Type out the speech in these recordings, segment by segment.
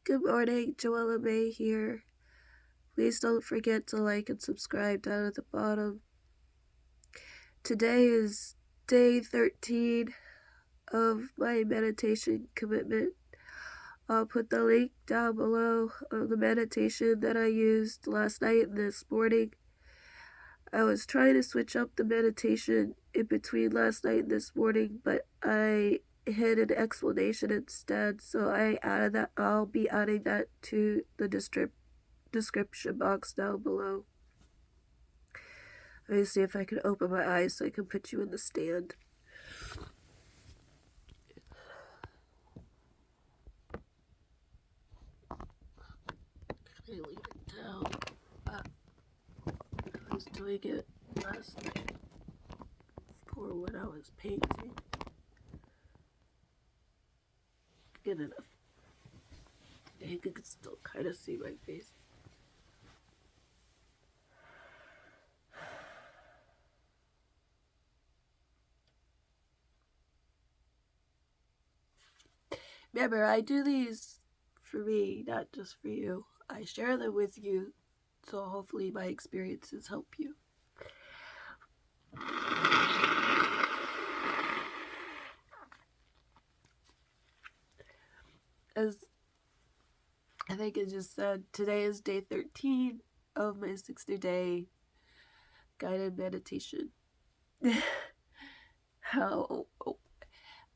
Good morning, Joella May here. Please don't forget to like and subscribe down at the bottom. Today is day 13 of my meditation commitment. I'll put the link down below of the meditation that I used last night and this morning. I was trying to switch up the meditation in between last night and this morning, but I hit an explanation instead, so I added that. I'll be adding that to the description box down below. Let me see if I can open my eyes so I can put you in the stand. Let me leave it down. I was doing it last night for when I was painting. Good enough. I think I can still kind of see my face. Remember, I do these for me, not just for you. I share them with you, so hopefully my experiences help you. As I think I just said, today is day 13 of my 60-day guided meditation.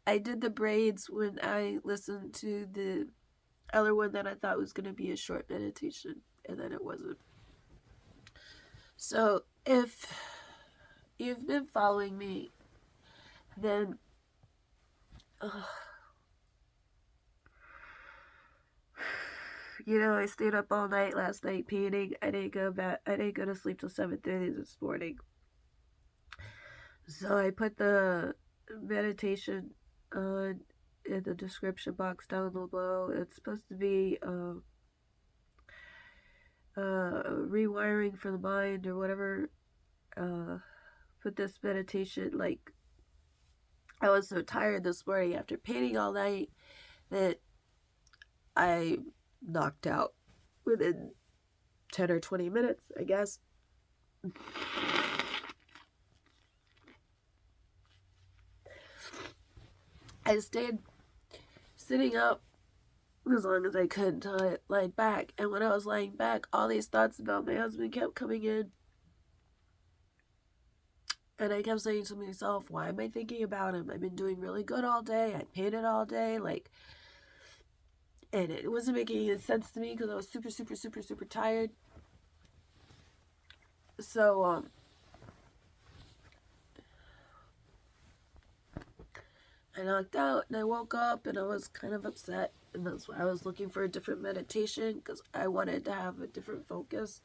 I did the braids when I listened to the other one that I thought was going to be a short meditation, and then it wasn't. So if you've been following me, then I stayed up all night last night painting. I didn't go to sleep till 7:30 this morning. So I put the meditation on in the description box down below. It's supposed to be rewiring for the mind or whatever. Put this meditation, like, I was so tired this morning after painting all night that I knocked out within 10 or 20 minutes, I guess. I stayed sitting up as long as I could until I laid back. And when I was lying back, all these thoughts about my husband kept coming in. And I kept saying to myself, why am I thinking about him? I've been doing really good all day. I painted all day. And it wasn't making any sense to me because I was super, super, super, super tired. So, I knocked out and I woke up and I was kind of upset. And that's why I was looking for a different meditation because I wanted to have a different focus.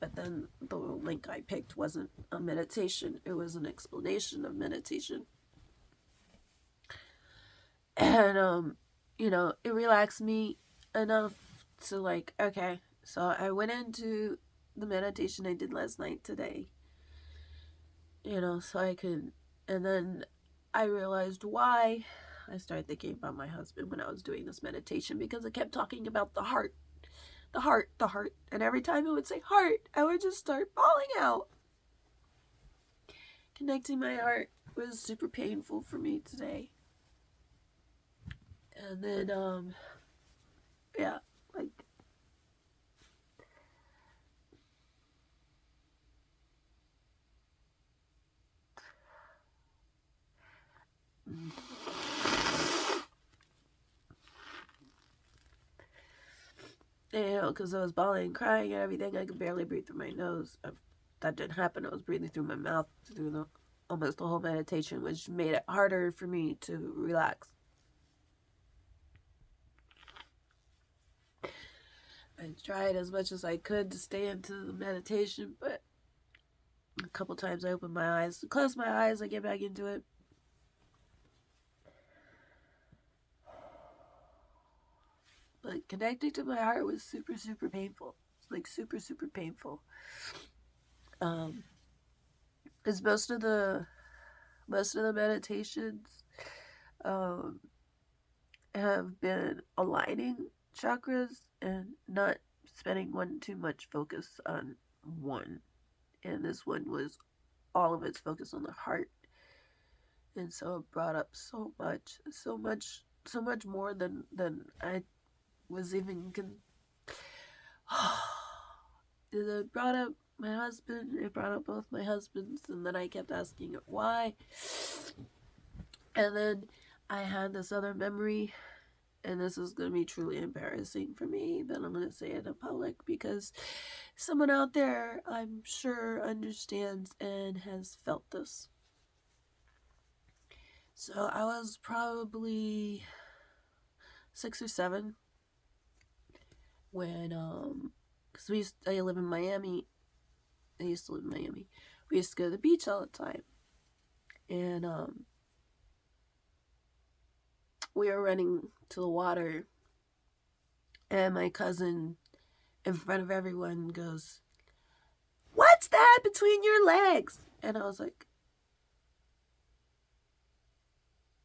But then the link I picked wasn't a meditation. It was an explanation of meditation. And, it relaxed me enough to okay. So I went into the meditation I did last night today. So I could, and then I realized why I started thinking about my husband when I was doing this meditation, because it kept talking about the heart. The heart, the heart. And every time it would say heart, I would just start bawling out. Connecting my heart was super painful for me today. And then, yeah, because I was bawling and crying and everything, I could barely breathe through my nose. That didn't happen. I was breathing through my mouth through almost the whole meditation, which made it harder for me to relax. I tried as much as I could to stay into the meditation, but a couple times I opened my eyes, close my eyes, I get back into it. But connecting to my heart was super, super painful. It's super, super painful. Because most of the meditations have been aligning chakras and not spending one too much focus on one. And this one was all of its focus on the heart. And so it brought up so much more than I was even it brought up my husband, it brought up both my husbands, and then I kept asking it why. And then I had this other memory, and this is going to be truly embarrassing for me, but I'm going to say it in public because someone out there, I'm sure, understands and has felt this. So I was probably 6 or 7 when, because I live in Miami. I used to live in Miami. We used to go to the beach all the time. And, we were running to the water, and my cousin, in front of everyone, goes, "What's that between your legs?" And I was like,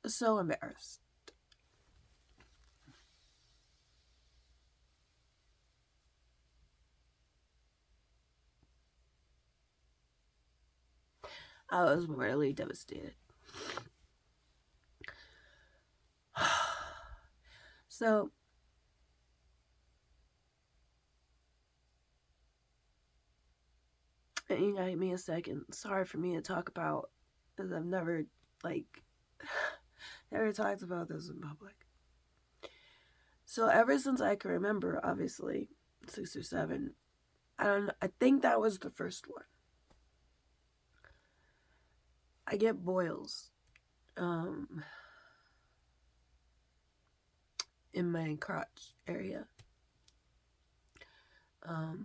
so embarrassed. I was mortally devastated. So, you gotta give me a second. Sorry for me to talk about, because I've never, never talked about this in public. So ever since I can remember, obviously, 6 or 7, I think that was the first one. I get boils in my crotch area. A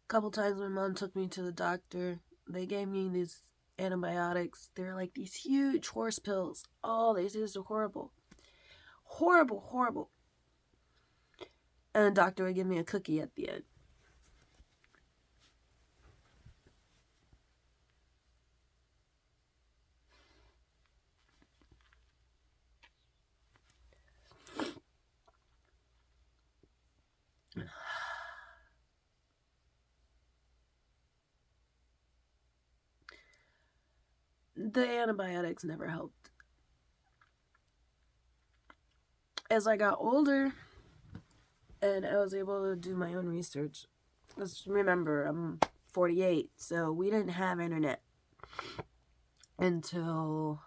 couple times my mom took me to the doctor. They gave me these antibiotics. They're like these huge horse pills. Oh, they just are horrible. Horrible, horrible. And the doctor would give me a cookie at the end. The antibiotics never helped. As I got older and I was able to do my own research, let's remember, I'm 48, so we didn't have internet until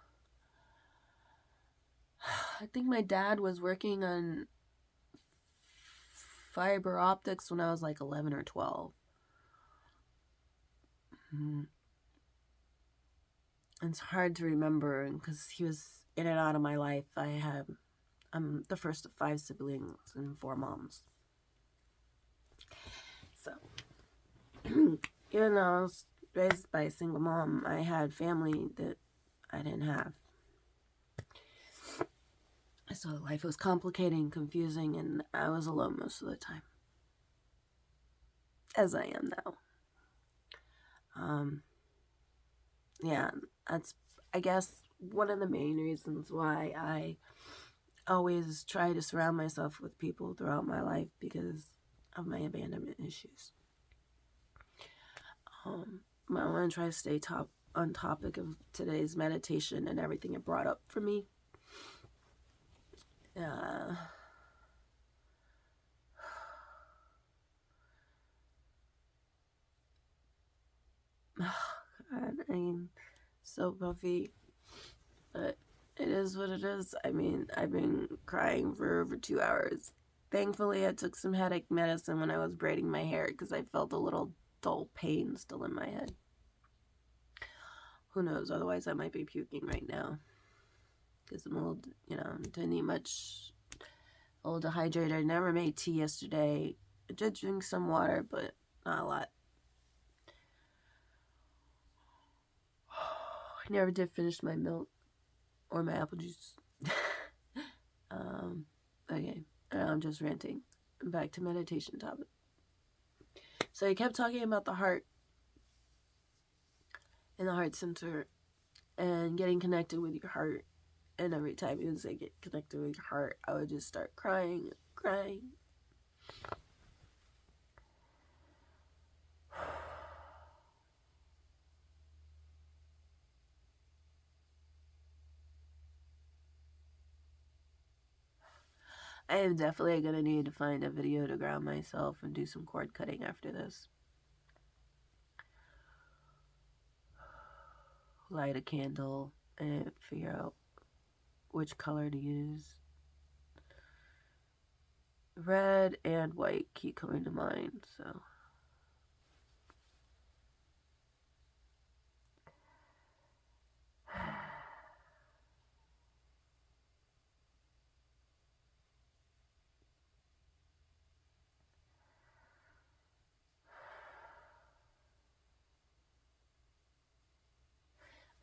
I think my dad was working on fiber optics when I was like 11 or 12. It's hard to remember because he was in and out of my life. I'm the first of 5 siblings and 4 moms. So, even though I was raised by a single mom, I had family that I didn't have. So life was complicated and confusing, and I was alone most of the time. As I am now. Yeah, that's, I guess, one of the main reasons why I always try to surround myself with people throughout my life, because of my abandonment issues. I want to try to stay on topic of today's meditation and everything it brought up for me. God, I mean, so puffy, but it is what it is. I mean, I've been crying for over 2 hours. Thankfully, I took some headache medicine when I was braiding my hair because I felt a little dull pain still in my head. Who knows? Otherwise, I might be puking right now because I'm old, didn't eat much. A little dehydrated. I never made tea yesterday. I did drink some water, but not a lot. I never did finish my milk or my apple juice. Okay, I'm just ranting. Back to meditation topic. So I kept talking about the heart. in the heart center and getting connected with your heart. And every time you would say get connected with your heart, I would just start crying. I am definitely going to need to find a video to ground myself and do some cord cutting after this. Light a candle and figure out which color to use. Red and white keep coming to mind, so.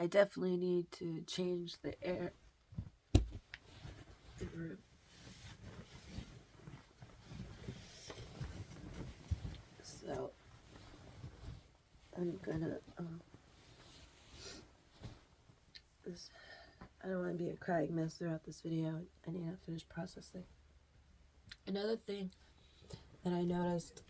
I definitely need to change the air in the room. So I'm gonna I don't want to be a crying mess throughout this video. I need to finish processing. Another thing that I noticed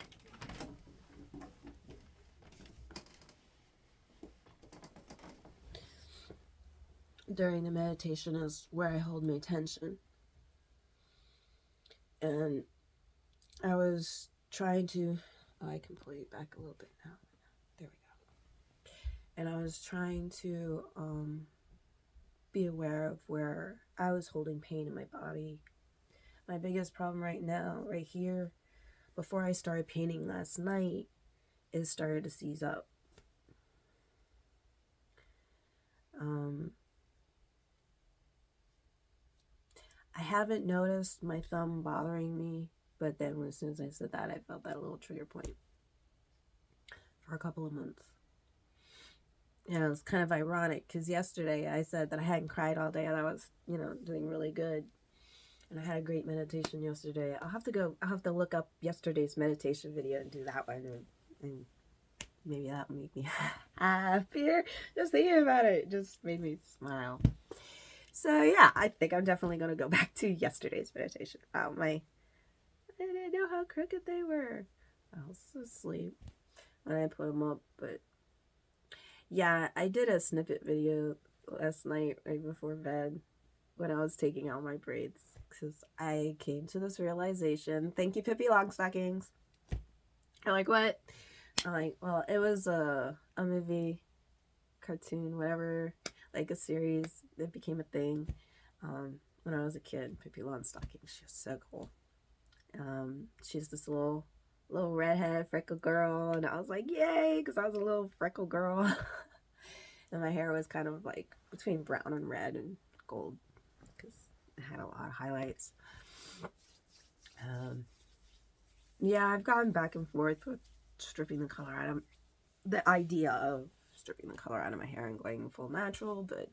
during the meditation is where I hold my tension. And I was trying to, I can pull you back a little bit now. There we go. And I was trying to be aware of where I was holding pain in my body. My biggest problem right now, right here, before I started painting last night, is started to seize up. I haven't noticed my thumb bothering me, but then as soon as I said that, I felt that little trigger point for a couple of months. And it was kind of ironic because yesterday I said that I hadn't cried all day and I was, doing really good. And I had a great meditation yesterday. I'll have to look up yesterday's meditation video and do that one. And maybe that will make me happier. Just thinking about it just made me smile. So yeah, I think I'm definitely going to go back to yesterday's meditation. I didn't know how crooked they were. I was asleep when I put them up. But yeah, I did a snippet video last night right before bed when I was taking out my braids. Because I came to this realization. Thank you, Pippi Longstockings. I'm like, what? I'm like, well, it was a movie, cartoon, whatever, like a series that became a thing when I was a kid. Pippi Longstockings. She was so cool. She's this little redhead freckle girl, and I was like, yay, because I was a little freckle girl. And my hair was kind of like between brown and red and gold because it had a lot of highlights. Yeah, I've gone back and forth with stripping the color out of the idea of stripping the color out of my hair and going full natural, but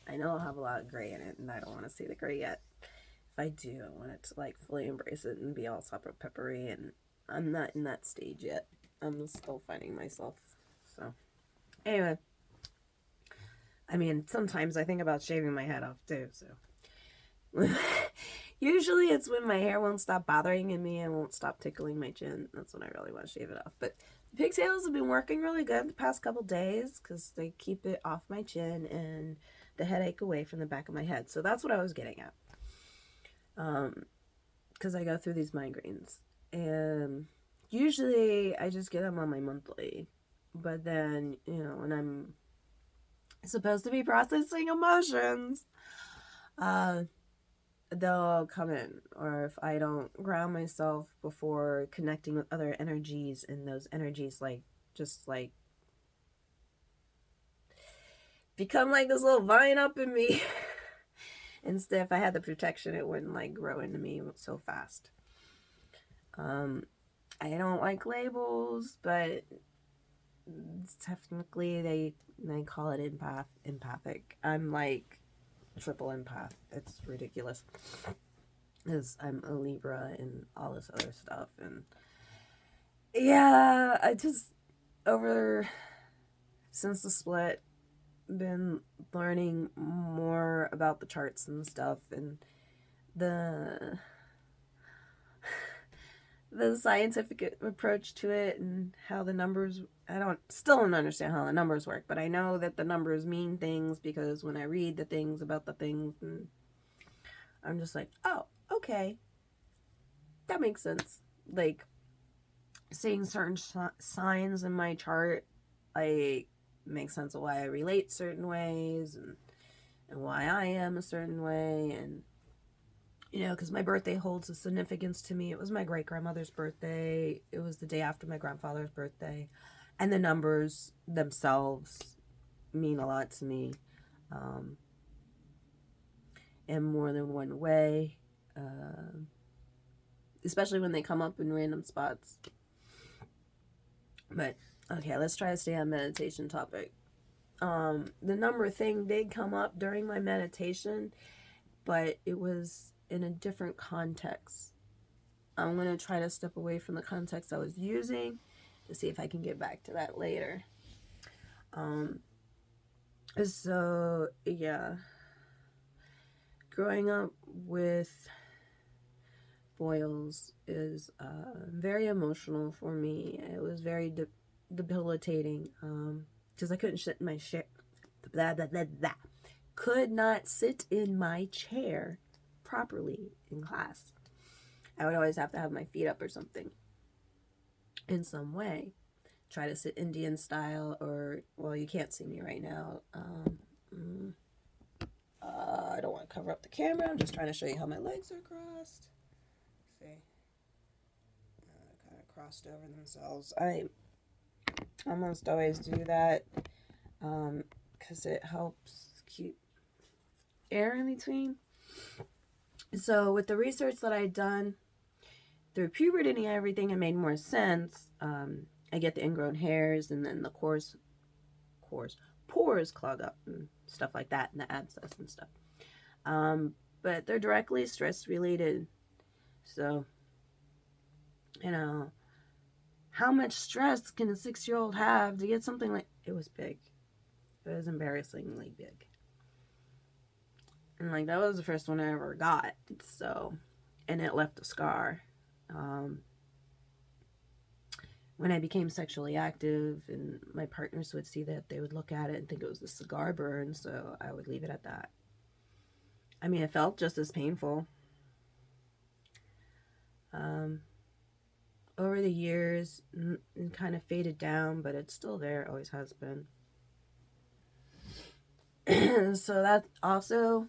I know I'll have a lot of gray in it, and I don't want to see the gray yet. If I do, I want it to like fully embrace it and be all super peppery, and I'm not in that stage yet. I'm still finding myself. So anyway, I mean, sometimes I think about shaving my head off too, so usually it's when my hair won't stop bothering me and won't stop tickling my chin. That's when I really want to shave it off. But the pigtails have been working really good the past couple days because they keep it off my chin and the headache away from the back of my head. So that's what I was getting at. Because I go through these migraines. And usually I just get them on my monthly. But then, when I'm supposed to be processing emotions, they'll come in. Or if I don't ground myself before connecting with other energies, and those energies just become like this little vine up in me. Instead, if I had the protection, it wouldn't grow into me so fast. I don't like labels, but technically they call it empathic. I'm like triple empath. It's ridiculous. Because I'm a Libra and all this other stuff. And yeah, I just over since the split, been learning more about the charts and stuff, and the the scientific approach to it, and how the numbers, I still don't understand how the numbers work, but I know that the numbers mean things, because when I read the things about the things, and I'm just like, oh, okay, that makes sense. Like, seeing certain signs in my chart, like, makes sense of why I relate certain ways, and why I am a certain way. And because my birthday holds a significance to me. It was my great grandmother's birthday. It was the day after my grandfather's birthday. And the numbers themselves mean a lot to me, um, in more than one way, especially when they come up in random spots. But okay, let's try to stay on meditation topic. The number thing did come up during my meditation, but it was in a different context. I'm going to try to step away from the context I was using to see if I can get back to that later. So, yeah. Growing up with boils is very emotional for me. It was very debilitating, because I couldn't sit in my chair. Could not sit in my chair properly in class. I would always have to have my feet up or something in some way. Try to sit Indian style, or, well, you can't see me right now. I don't want to cover up the camera. I'm just trying to show you how my legs are crossed. See? Kind of crossed over themselves. I almost always do that, because it helps keep air in between. So with the research that I'd done through puberty and everything, it made more sense. I get the ingrown hairs, and then the pores clog up and stuff like that, and the abscess and stuff. But they're directly stress related. So, how much stress can a 6-year-old have to get something like, it was big. It was embarrassingly big. And like, that was the first one I ever got. So, and it left a scar. When I became sexually active, and my partners would see that, they would look at it and think it was a cigar burn, so I would leave it at that. I mean, it felt just as painful. Over the years, it kind of faded down, but it's still there. It always has been. So that also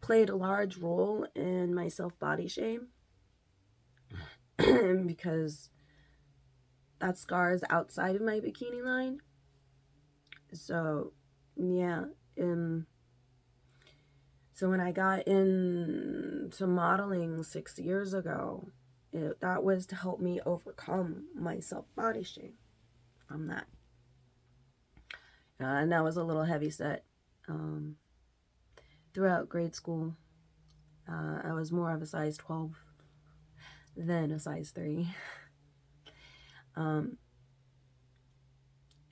played a large role in my self-body shame, because that scar is outside of my bikini line. So, yeah. So when I got into modeling 6 years ago, that was to help me overcome my self-body shame from that. And that was a little heavy set. Throughout grade school, I was more of a size 12 than a size 3. And,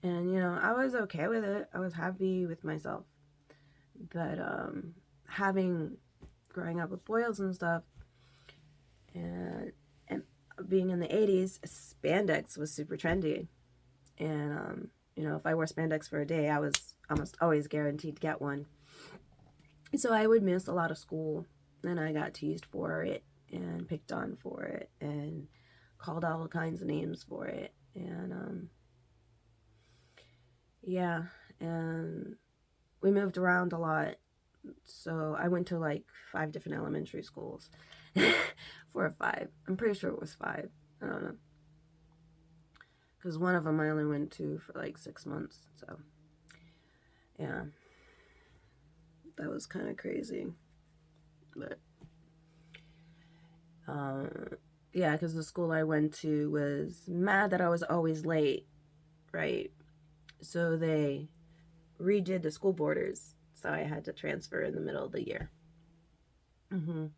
I was okay with it. I was happy with myself. But growing up with boils and stuff, and being in the 80s, spandex was super trendy. And, if I wore spandex for a day, I was almost always guaranteed to get one. So I would miss a lot of school, and I got teased for it, and picked on for it, and called all kinds of names for it. And, yeah, and we moved around a lot. So I went to like 5 different elementary schools. 4 or 5. I'm pretty sure it was 5. I don't know. Because one of them I only went to for like 6 months. So, yeah. That was kind of crazy. But, yeah, because the school I went to was mad that I was always late, right? So they redid the school borders. So I had to transfer in the middle of the year. To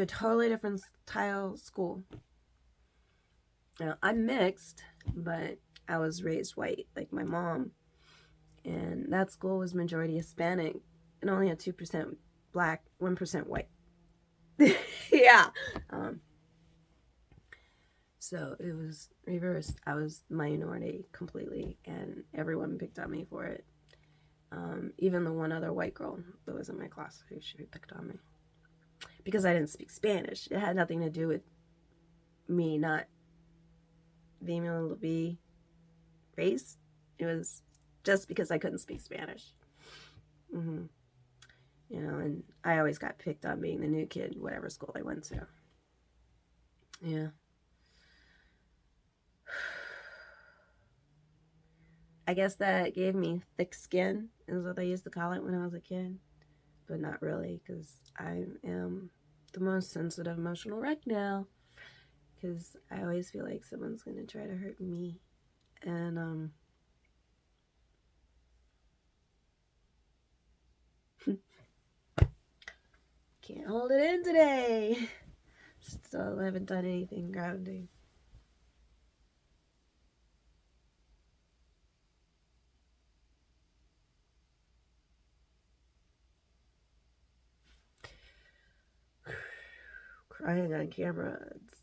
a totally different style school. I'm mixed, but I was raised white, like my mom, and that school was majority Hispanic and only had 2% black, 1% white. Yeah. Um, so it was reversed. I was minority completely, and everyone picked on me for it. Even the one other white girl that was in my class who she picked on me because I didn't speak Spanish. It had nothing to do with me not being able to be race. It was just because I couldn't speak Spanish. Mm-hmm. And I always got picked on being the new kid, whatever school I went to. Yeah. I guess that gave me thick skin, is what they used to call it when I was a kid. But not really, because I am the most sensitive emotional wreck now. Because I always feel like someone's going to try to hurt me. And, can't hold it in today. Still haven't done anything grounding. Crying on camera, it's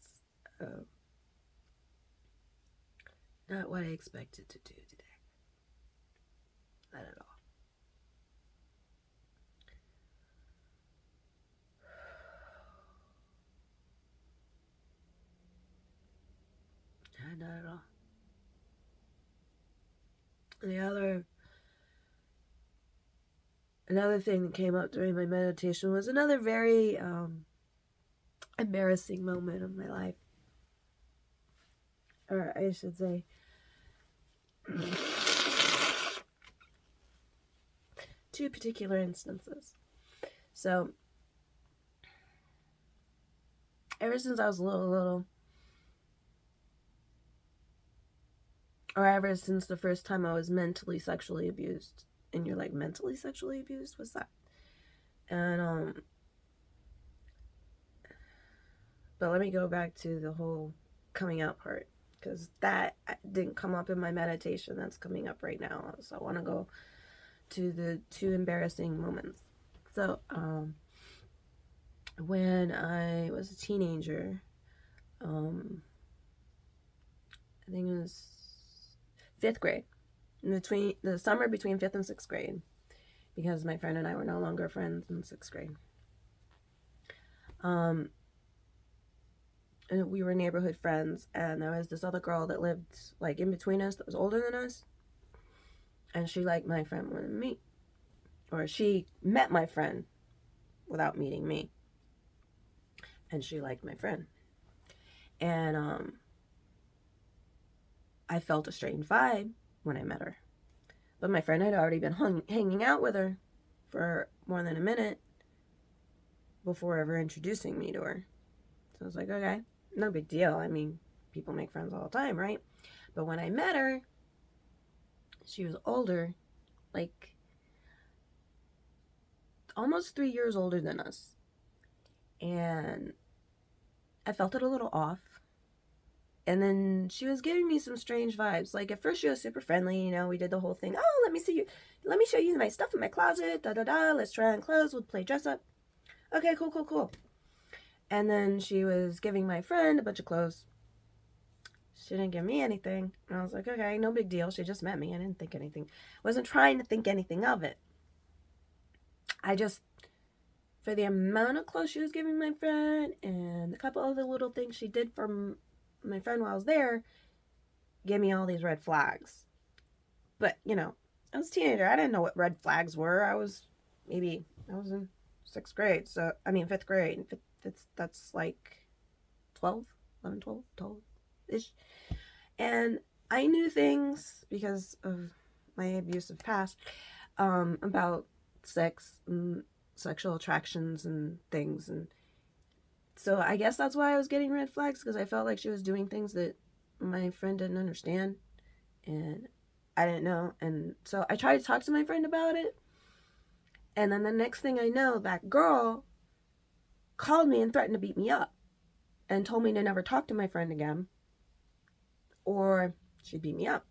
not what I expected to do today. Not at all. Not at all. Another thing that came up during my meditation was another very embarrassing moment of my life. Or I should say, two particular instances. So, ever since I was little, or ever since the first time I was mentally sexually abused, and you're like, mentally sexually abused? What's that? And, but let me go back to the whole coming out part, because that didn't come up in my meditation. That's coming up right now. So I want to go to the two embarrassing moments. So, when I was a teenager, I think it was 5th grade, between the summer between 5th and 6th grade, because my friend and I were no longer friends in 6th grade. And we were neighborhood friends, and there was this other girl that lived like in between us that was older than us, and she liked my friend more than me, or she met my friend without meeting me, and she liked my friend, and I felt a strange vibe when I met her, but my friend had already been hanging out with her for more than a minute before ever introducing me to her. So I was like, okay, no big deal. I mean, people make friends all the time, right? But when I met her, she was older, like almost 3 years older than us. And I felt it a little off. And then she was giving me some strange vibes. Like at first she was super friendly, we did the whole thing. Oh, let me show you my stuff in my closet, da da da, let's try on clothes, we'll play dress up. Okay, cool. And then she was giving my friend a bunch of clothes. She didn't give me anything. And I was like, okay, no big deal. She just met me. I didn't think anything. Wasn't trying to think anything of it. I just, for the amount of clothes she was giving my friend and a couple other little things she did for my friend while I was there, gave me all these red flags. But, I was a teenager. I didn't know what red flags were. I was in 6th grade. So, I mean, 5th grade. That's like 12, 11, 12-ish. And I knew things because of my abusive past about sex and sexual attractions and things. And so I guess that's why I was getting red flags, because I felt like she was doing things that my friend didn't understand and I didn't know. And so I tried to talk to my friend about it. And then the next thing I know, that girl called me and threatened to beat me up and told me to never talk to my friend again. or she'd beat me up.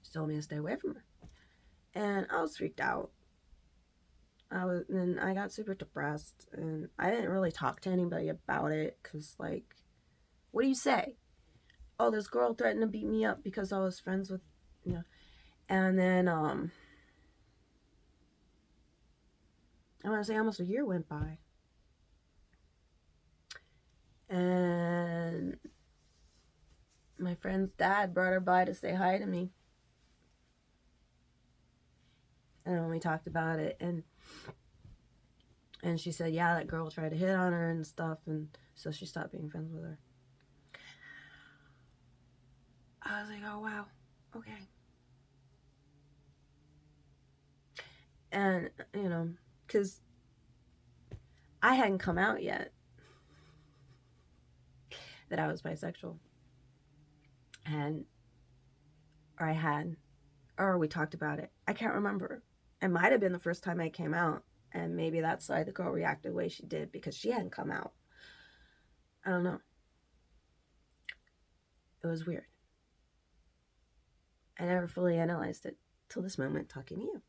She told me to stay away from her. And I was freaked out. And I got super depressed, and I didn't really talk to anybody about it, because, like, what do you say? Oh, this girl threatened to beat me up because I was friends with, you know. And then, I want to say almost a year went by. And my friend's dad brought her by to say hi to me. And when we talked about it, and she said, yeah, that girl tried to hit on her and stuff, and so she stopped being friends with her. I was like, oh, wow, okay. And, you know, because I hadn't come out yet that I was bisexual. Or we talked about it. I can't remember. It might have been the first time I came out, and maybe that's why the girl reacted the way she did, because she hadn't come out. I don't know. It was weird. I never fully analyzed it till this moment talking to you.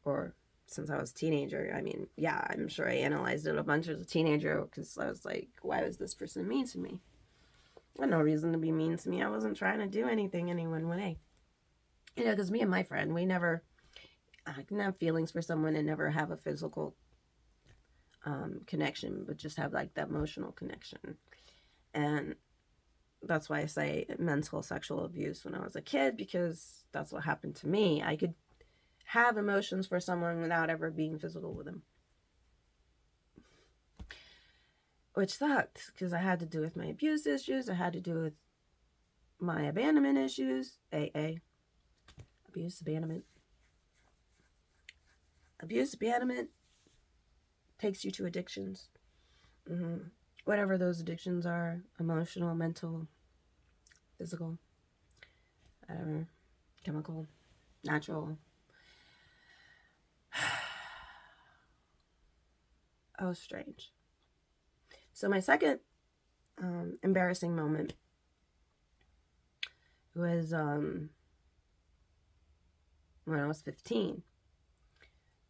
Or since I was a teenager. I mean, yeah, I'm sure I analyzed it a bunch as a teenager, because I was like, why was this person mean to me? I had no reason to be mean to me. I wasn't trying to do anything any one way. You know, because me and my friend, I can have feelings for someone and never have a physical connection, but just have like that emotional connection. And that's why I say mental sexual abuse when I was a kid, because that's what happened to me. I could have emotions for someone without ever being physical with them, which sucked, because I had to do with my abuse issues. I had to do with my abandonment issues. Abuse, abandonment. Abuse, abandonment takes you to addictions. Whatever those addictions are, emotional, mental, physical, whatever, chemical, natural. Oh, strange. So my second embarrassing moment was when I was 15.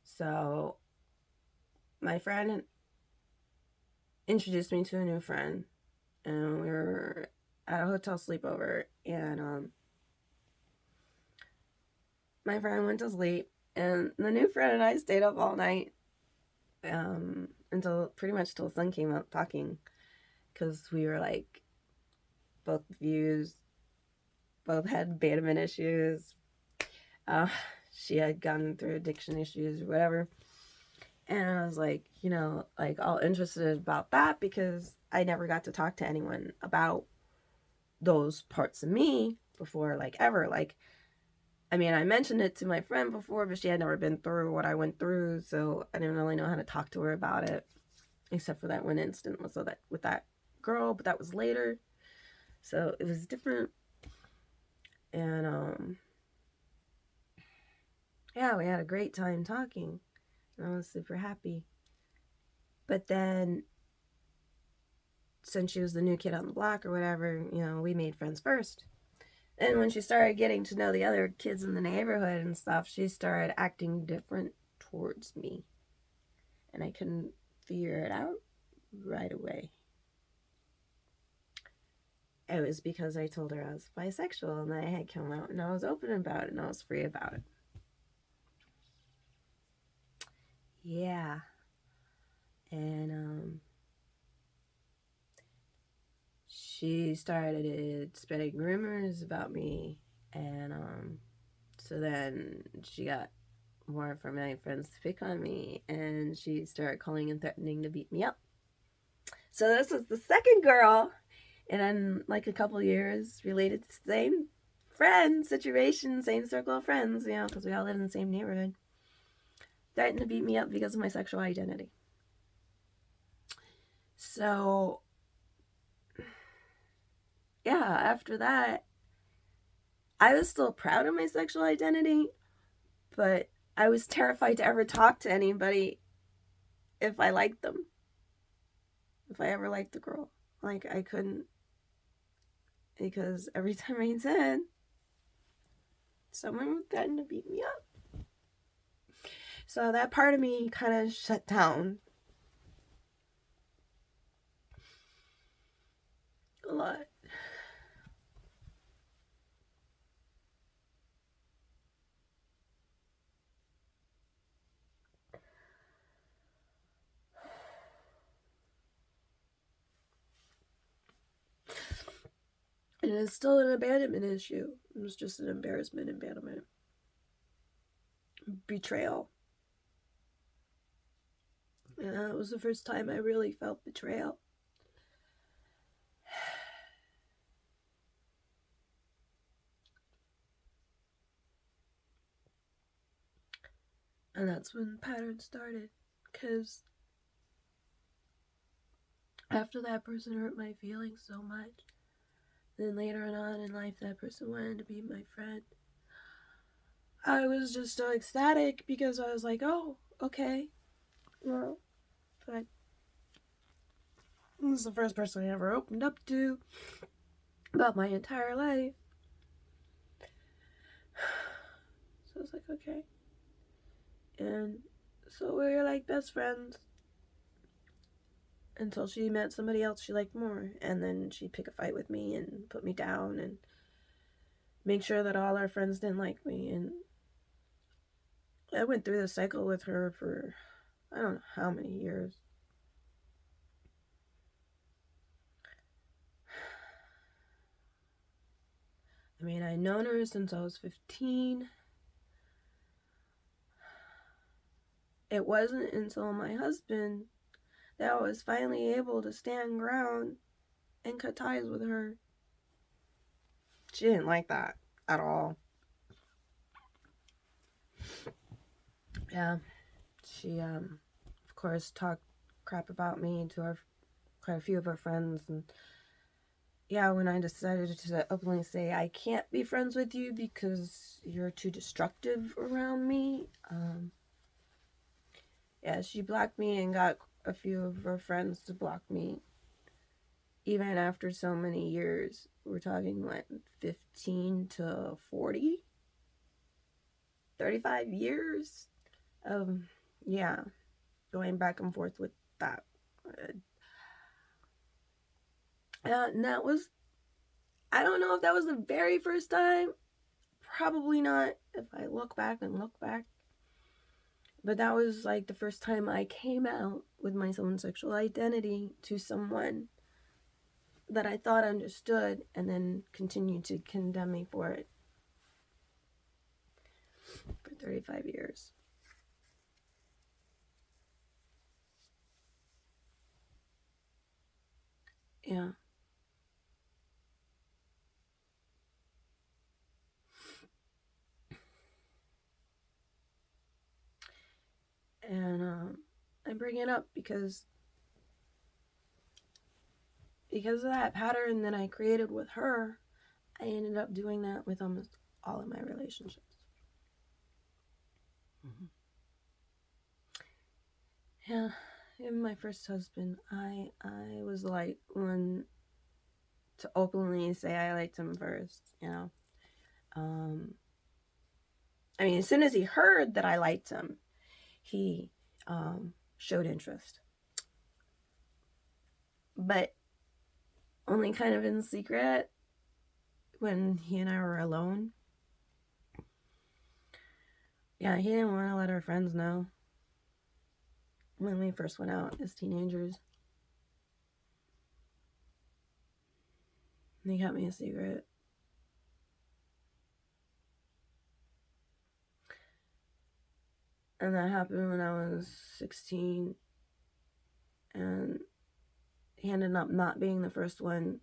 So my friend introduced me to a new friend, and we were at a hotel sleepover, and my friend went to sleep, and the new friend and I stayed up all night until pretty much till the sun came up talking, because we were like both views, both had abandonment issues. She had gone through addiction issues or whatever. And I was like, you know, like all interested about that, because I never got to talk to anyone about those parts of me before, like ever. Like, I mean, I mentioned it to my friend before, but she had never been through what I went through, so I didn't really know how to talk to her about it, except for that one instant with that girl, but that was later, so it was different. And yeah, we had a great time talking, and I was super happy. But then, since she was the new kid on the block or whatever, you know, we made friends first. And when she started getting to know the other kids in the neighborhood and stuff, she started acting different towards me. And I couldn't figure it out right away. It was because I told her I was bisexual, and I had come out, and I was open about it, and I was free about it. Yeah. And she started spreading rumors about me, and so then she got more of my friends to pick on me, and she started calling and threatening to beat me up. So this was the second girl, and in like a couple years, related to the same friend situation, same circle of friends, you know, because we all live in the same neighborhood, threatened to beat me up because of my sexual identity. So yeah, after that, I was still proud of my sexual identity, but I was terrified to ever talk to anybody if I liked them. If I ever liked the girl. Like, I couldn't. because every time I did, someone would threaten to beat me up. So that part of me kind of shut down a lot. And it's still an abandonment issue. It was just an embarrassment, abandonment, betrayal. And that was the first time I really felt betrayal. And that's when patterns started. Because after that person hurt my feelings so much, then later on in life, that person wanted to be my friend. I was just so ecstatic because I was like, oh, okay. Well, but this is the first person I ever opened up to about my entire life. So I was like, okay. And so we were like best friends until she met somebody else she liked more. And then she'd pick a fight with me and put me down and make sure that all our friends didn't like me. And I went through this cycle with her for I don't know how many years. I mean, I'd known her since I was 15. It wasn't until my husband that I was finally able to stand ground and cut ties with her. She didn't like that at all. Yeah, she, of course, talked crap about me to quite a few of her friends. And yeah, when I decided to openly say, I can't be friends with you because you're too destructive around me, yeah, she blocked me and got a few of her friends to block me. Even after so many years, we're talking like 15 to 40, 35 years of, yeah, going back and forth with that. And that was, I don't know if that was the very first time. Probably not if I look back. But that was like the first time I came out with my own sexual identity to someone that I thought understood and then continued to condemn me for it for 35 years. Yeah. And I bring it up because of that pattern that I created with her, I ended up doing that with almost all of my relationships. Mm-hmm. Yeah, even my first husband, I was like one to openly say I liked him first, you know. I mean, as soon as he heard that I liked him, he showed interest. But only kind of in secret when he and I were alone. Yeah, he didn't want to let our friends know when we first went out as teenagers. And he kept me a secret. And that happened when I was 16. And he ended up not being the first one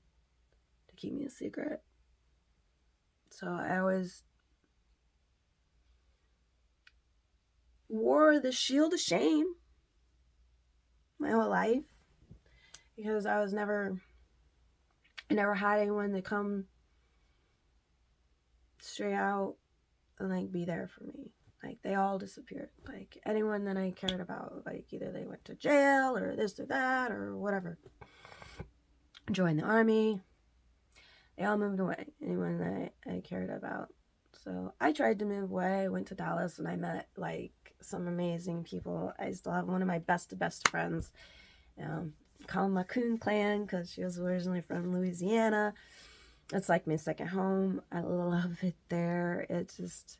to keep me a secret. So I always wore the shield of shame my whole life because I never had anyone to come straight out and like be there for me. Like they all disappeared. Like anyone that I cared about, like either they went to jail or this or that or whatever. Joined the army. They all moved away, anyone that I cared about. So I tried to move away. I went to Dallas and I met like some amazing people. I still have one of my best friends. Call them my Coon Clan because she was originally from Louisiana. It's like my second home. I love it there. It just,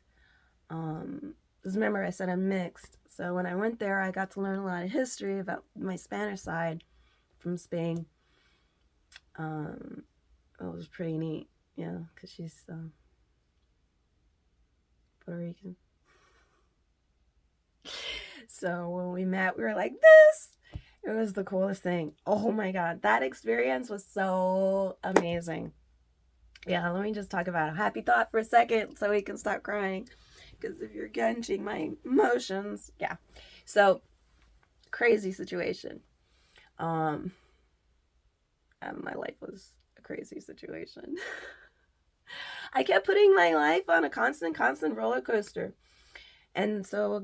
just remember I said I'm mixed. So when I went there, I got to learn a lot of history about my Spanish side from Spain. It was pretty neat, yeah, because she's Puerto Rican. So when we met, we were like, this. It was the coolest thing. Oh my God, that experience was so amazing. Yeah, let me just talk about a happy thought for a second so we can stop crying. Because if you're gauging my emotions, yeah. So, crazy situation. My life was a crazy situation. I kept putting my life on a constant roller coaster. And so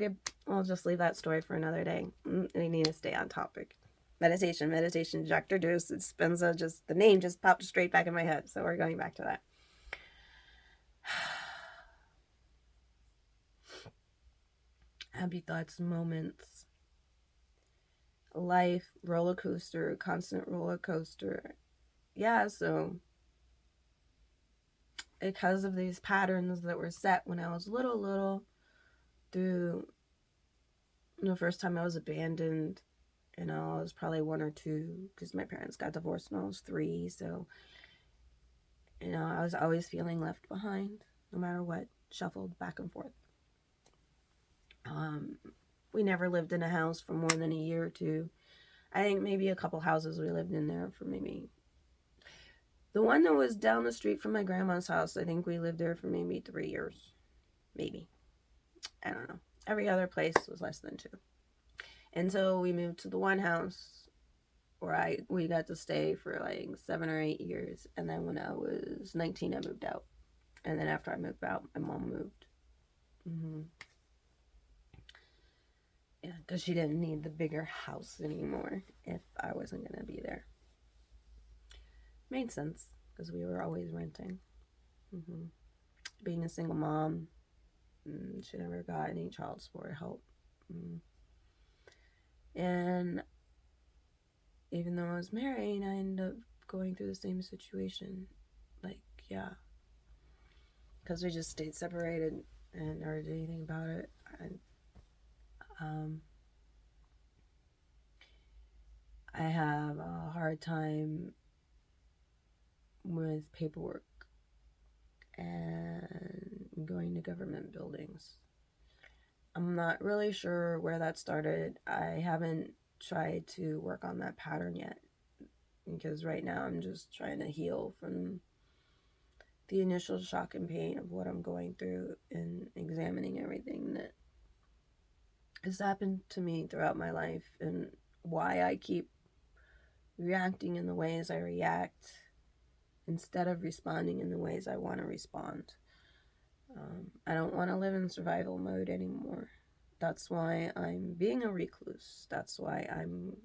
we'll just leave that story for another day. We need to stay on topic. Meditation, Dr. Deuce, Dispenza, just the name just popped straight back in my head. So we're going back to that. Happy thoughts, moments. Life, roller coaster, constant roller coaster. Yeah, so because of these patterns that were set when I was little, through the first time I was abandoned, I was probably 1 or 2 because my parents got divorced when I was 3. So, I was always feeling left behind no matter what, shuffled back and forth. We never lived in a house for more than a year or 2. I think maybe a couple houses we lived in there for maybe. The one that was down the street from my grandma's house, I think we lived there for maybe 3 years. Maybe. I don't know. Every other place was less than 2. And so we moved to the one house where we got to stay for like 7 or 8 years. And then when I was 19, I moved out. And then after I moved out, my mom moved. Yeah, because she didn't need the bigger house anymore if I wasn't going to be there. Made sense because we were always renting. Being a single mom, she never got any child support help. And even though I was married, I ended up going through the same situation. Like, yeah. Because we just stayed separated and never did anything about it. I have a hard time with paperwork and going to government buildings. I'm not really sure where that started. I haven't tried to work on that pattern yet because right now I'm just trying to heal from the initial shock and pain of what I'm going through and examining everything that has happened to me throughout my life and why I keep reacting in the ways I react instead of responding in the ways I want to respond. I don't want to live in survival mode anymore. That's why I'm being a recluse. That's why I'm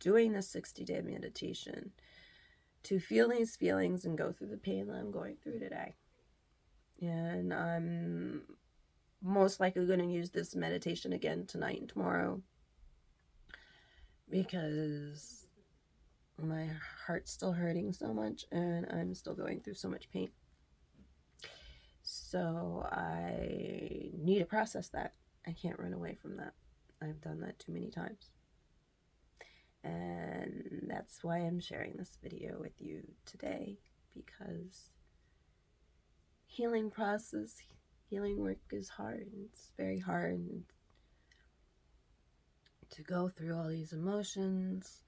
doing the 60-day meditation to feel these feelings and go through the pain that I'm going through today. And I'm most likely going to use this meditation again tonight and tomorrow because my heart's still hurting so much and I'm still going through so much pain. So I need to process that. I can't run away from that. I've done that too many times. And that's why I'm sharing this video with you today, because healing process, healing work is hard. It's very hard to go through all these emotions,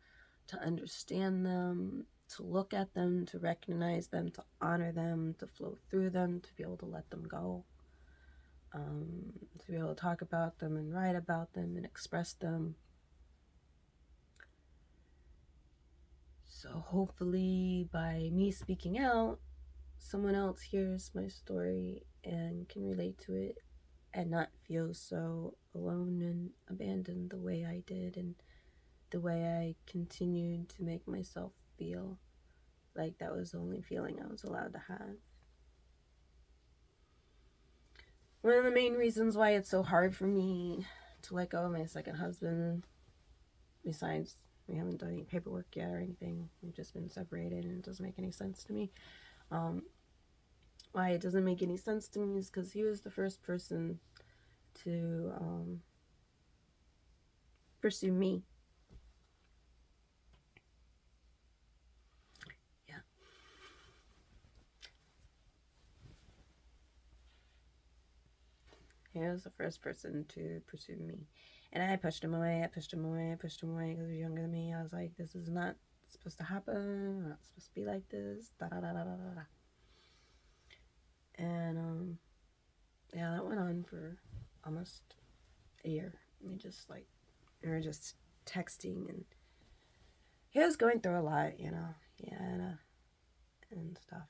to understand them, to look at them, to recognize them, to honor them, to flow through them, to be able to let them go. To be able to talk about them and write about them and express them. So hopefully by me speaking out, someone else hears my story and can relate to it and not feel so alone and abandoned the way I did and the way I continued to make myself feel. Like that was the only feeling I was allowed to have. One of the main reasons why it's so hard for me to let go of my second husband, besides we haven't done any paperwork yet or anything, we've just been separated and it doesn't make any sense to me. Why it doesn't make any sense to me is because he was the first person to pursue me. Yeah. He was the first person to pursue me. And I pushed him away, I pushed him away because he was younger than me. I was like, this is not supposed to happen. We're not supposed to be like this. Da da da da da da. And yeah, that went on for almost a year. We were just texting, and he was going through a lot, yeah, and stuff.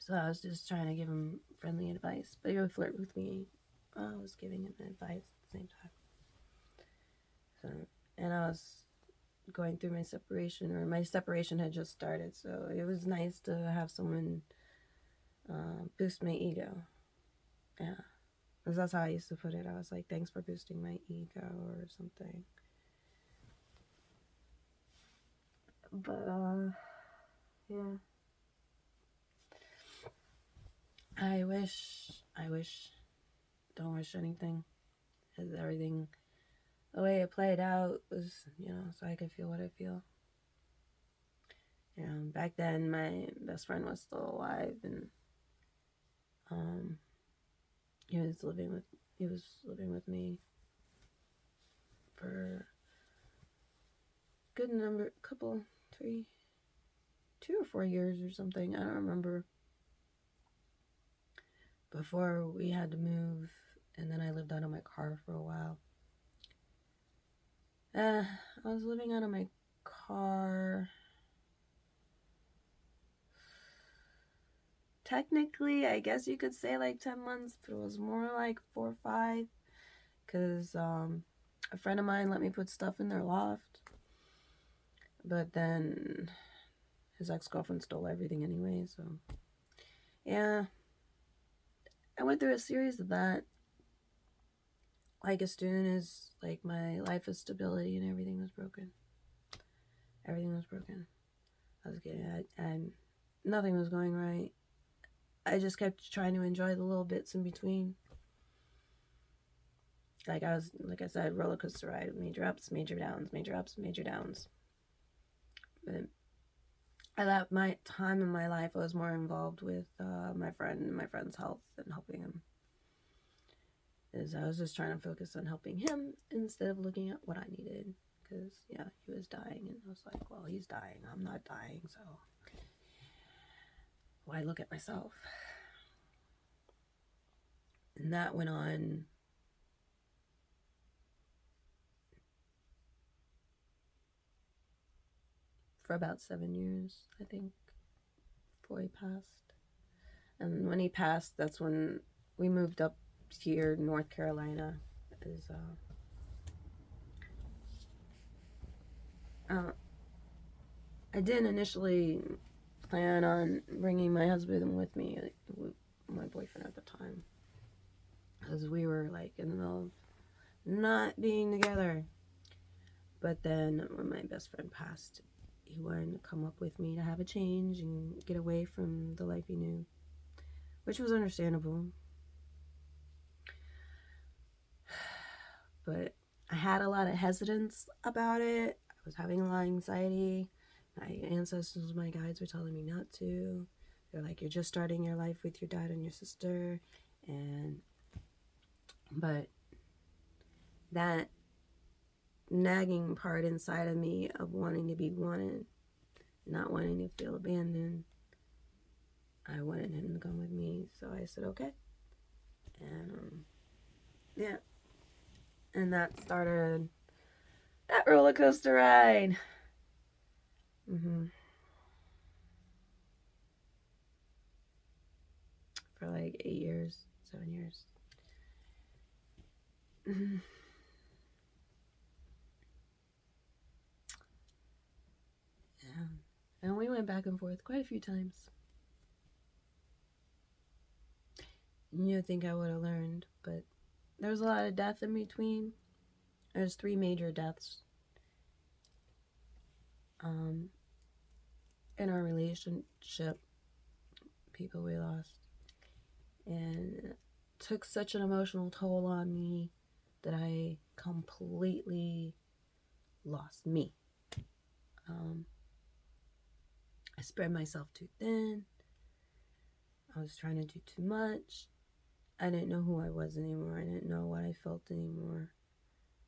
So I was just trying to give him friendly advice, but he would flirt with me. I was giving him advice at the same time. So, and I was going through my separation, or my separation had just started, so it was nice to have someone boost my ego. Yeah, because that's how I used to put it. I was like, thanks for boosting my ego or something. But yeah, I wish, don't wish anything, because everything, the way it played out was, so I could feel what I feel. Back then my best friend was still alive, and he was living with me for a good number, 2 or 4 years or something. I don't remember. Before we had to move, and then I lived out of my car for a while. I was living out of my car. Technically, I guess you could say like 10 months, but it was more like 4 or 5. Because a friend of mine let me put stuff in their loft. But then his ex-girlfriend stole everything anyway, so yeah. I went through a series of that. Like as soon as like my life of stability and everything was broken. Everything was broken. I was getting, nothing was going right. I just kept trying to enjoy the little bits in between. Like I said, roller coaster ride, major ups, major downs, major ups, major downs. But at that my time in my life, I was more involved with my friend's health and helping him. Is I was just trying to focus on helping him instead of looking at what I needed. Because, yeah, he was dying, and I was like, well, he's dying. I'm not dying, so why look at myself? And that went on for about 7 years, I think, before he passed. And when he passed, that's when we moved up here, North Carolina. I didn't initially plan on bringing my husband with me, my boyfriend at the time, because we were like in the middle of not being together. But then when my best friend passed, he wanted to come up with me to have a change and get away from the life he knew, which was understandable. But I had a lot of hesitance about it. I was having a lot of anxiety. My ancestors, my guides were telling me not to. They're like, you're just starting your life with your dad and your sister. But that nagging part inside of me of wanting to be wanted, not wanting to feel abandoned, I wanted him to come with me. So I said, okay. And yeah. And that started that roller coaster ride. For like 8 years, 7 years. Yeah. And we went back and forth quite a few times. You would think I would have learned, but there was a lot of death in between. There's 3 major deaths in our relationship, people we lost. And it took such an emotional toll on me that I completely lost me. I spread myself too thin. I was trying to do too much. I didn't know who I was anymore. I didn't know what I felt anymore.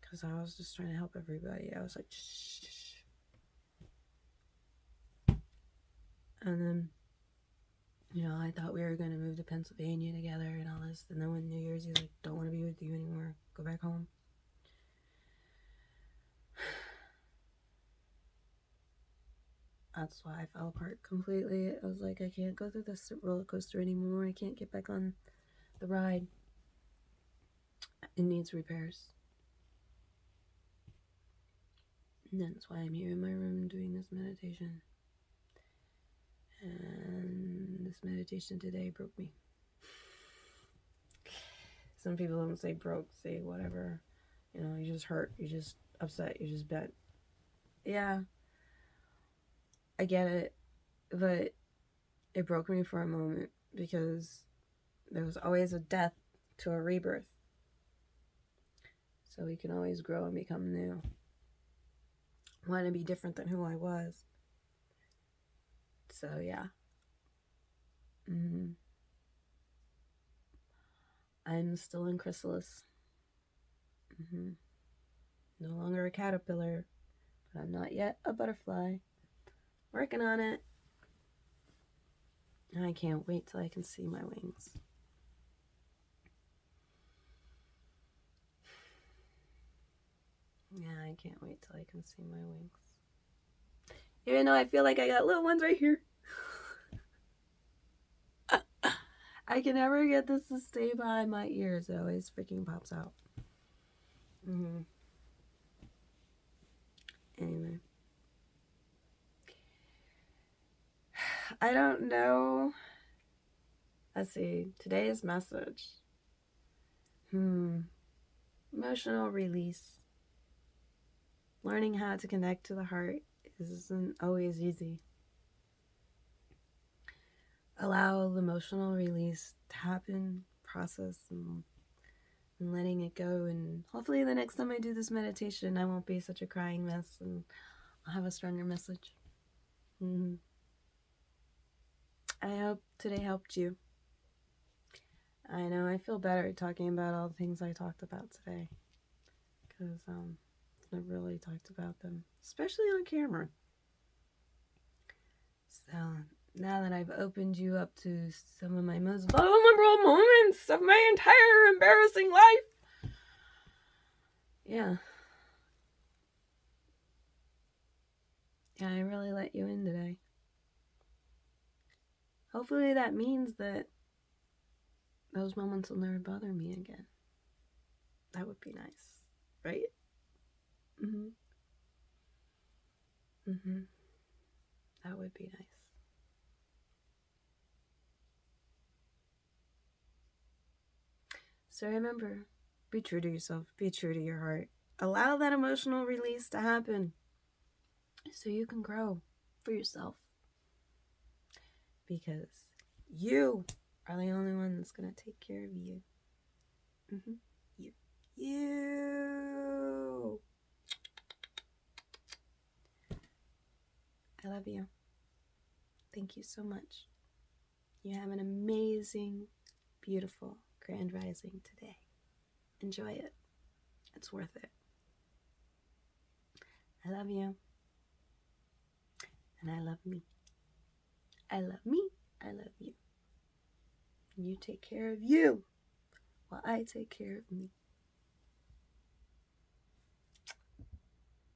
Because I was just trying to help everybody. I was like, shh. And then, I thought we were going to move to Pennsylvania together and all this. And then when New Year's, he's like, don't want to be with you anymore. Go back home. That's why I fell apart completely. I was like, I can't go through this roller coaster anymore. I can't get back on the ride. It needs repairs. And that's why I'm here in my room doing this meditation. And this meditation today broke me. Some people don't say broke, say whatever. You just hurt, you just upset, you just bent. Yeah, I get it, but it broke me for a moment because there was always a death to a rebirth. So we can always grow and become new. I want to be different than who I was. So yeah. I'm still in chrysalis. No longer a caterpillar, but I'm not yet a butterfly. Working on it. And I can't wait till I can see my wings. Yeah, I can't wait till I can see my wings. Even though I feel like I got little ones right here. I can never get this to stay behind my ears. It always freaking pops out. Anyway. I don't know. Let's see. Today's message. Emotional release. Learning how to connect to the heart isn't always easy. Allow the emotional release to happen, process, and letting it go. And hopefully the next time I do this meditation, I won't be such a crying mess and I'll have a stronger message. I hope today helped you. I know I feel better talking about all the things I talked about today because I've really talked about them, especially on camera. So now that I've opened you up to some of my most vulnerable moments of my entire embarrassing life, yeah, I really let you in today. Hopefully that means that those moments will never bother me again. That would be nice, right? That would be nice. So remember, be true to yourself, be true to your heart. Allow that emotional release to happen so you can grow for yourself. Because you are the only one that's going to take care of you. You. I love you. Thank you so much. You have an amazing, beautiful grand rising today. Enjoy it. It's worth it. I love you. And I love me. I love me. I love you. You take care of you while I take care of me.